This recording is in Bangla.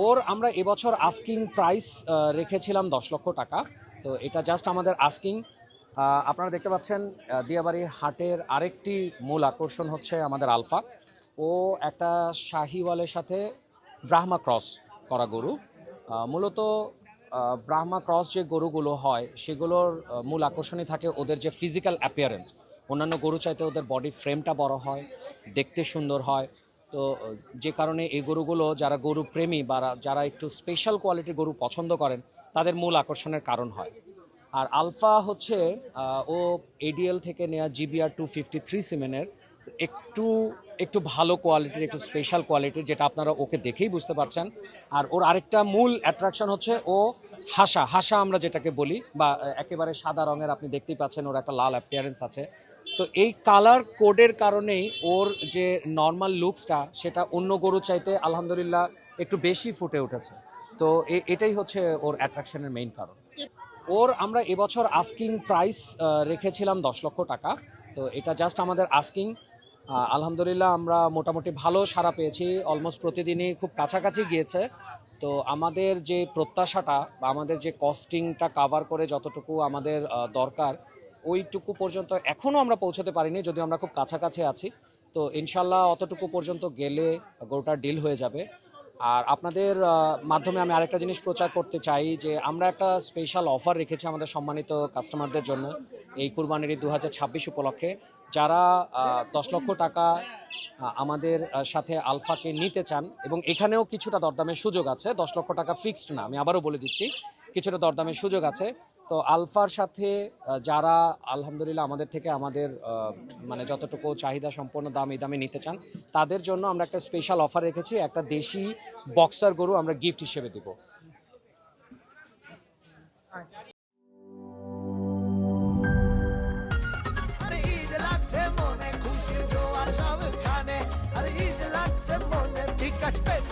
ওর আমরা এবছর আস্কিং প্রাইস রেখেছিলাম 10 লক্ষ টাকা। তো এটা জাস্ট আমাদের আস্কিং। আপনারা দেখতে পাচ্ছেন দিয়াবাড়ি হাটের আরেকটি মূল আকর্ষণ হচ্ছে আমাদের আলফা। ও একটা শাহিওয়ালের সাথে ব্রাহ্মা ক্রস করা গরু। মূলত ব্রাহ্মা ক্রস যে গরুগুলো হয় সেগুলোর মূল আকর্ষণই থাকে ওদের যে ফিজিক্যাল অ্যাপিয়ারেন্স। অন্যান্য গরু চাইতে ওদের বডি ফ্রেমটা বড় হয়, দেখতে সুন্দর হয়। তো যে কারণে এই গরুগুলো যারা গরু প্রেমী বা যারা একটু স্পেশাল কোয়ালিটির গরু পছন্দ করেন তাদের মূল আকর্ষণের কারণ হয়। আর আলফা হচ্ছে ও এডিএল থেকে নেওয়া জিবিআর 253 সিমেনের একটু একটু ভালো কোয়ালিটির, একটু স্পেশাল কোয়ালিটির, যেটা আপনারা ওকে দেখেই বুঝতে পারছেন। আর ওর আরেকটা মূল অ্যাট্রাকশন হচ্ছে ও হাসা হাসা আমরা যেটাকে বলি, বা একেবারে সাদা রঙের, আপনি দেখতেই পাচ্ছেন ওর একটা লাল অ্যাপিয়ারেন্স আছে। তো এই কালার কোডের কারণেই ওর যে নর্মাল লুকসটা সেটা অন্য গরু চাইতে আলহামদুলিল্লাহ একটু বেশি ফুটে উঠেছে। তো এটাই হচ্ছে ওর অ্যাট্রাকশনের মেইন কারণ। ওর আমরা এবছর আস্কিং প্রাইস রেখেছিলাম 10 লক্ষ টাকা। তো এটা জাস্ট আমাদের আস্কিং। আলহামদুলিল্লাহ আমরা মোটামুটি ভালো সাড়া পেয়েছি, অলমোস্ট প্রতিদিনই খুব কাছাকাছি গিয়েছে। তো আমাদের যে প্রত্যাশাটা বা আমাদের যে কস্টিংটা কাভার করে যতটুকু আমাদের দরকার ওইটুকু পর্যন্ত এখনও আমরা পৌঁছতে পারিনি, যদিও আমরা খুব কাছাকাছি আছি। তো ইনশাল্লাহ অতটুকু পর্যন্ত গেলে গরুটার ডিল হয়ে যাবে। আর আপনাদের মাধ্যমে আমি আরেকটা জিনিস প্রচার করতে চাই যে আমরা একটা স্পেশাল অফার রেখেছি আমাদের সম্মানিত কাস্টমারদের জন্য এই কুরবানির 2026 উপলক্ষে। যারা 10 লক্ষ টাকা আমাদের সাথে আলফাকে নিতে চান, এবং এখানেও কিছুটা দরদামের সুযোগ আছে, 10 লক্ষ টাকা ফিক্সড না, আমি আবারও বলে দিচ্ছি, কিছুটা দরদামের সুযোগ আছে। তো আলফার সাথে যারা আলহামদুলিল্লাহ আমাদের থেকে আমাদের মানে যতটুকু চাহিদা সম্পন্ন দাম এই দামে নিতে চান তাদের জন্য আমরা একটা স্পেশাল অফার রেখেছি। একটা দেশি বক্সার গরু আমরা গিফট হিসেবে দিব। আরে ঈদ লাগছে মনে খুশির জোয়ার সবখানে, আরে ঈদ লাগছে মনে বিকাশ পেতে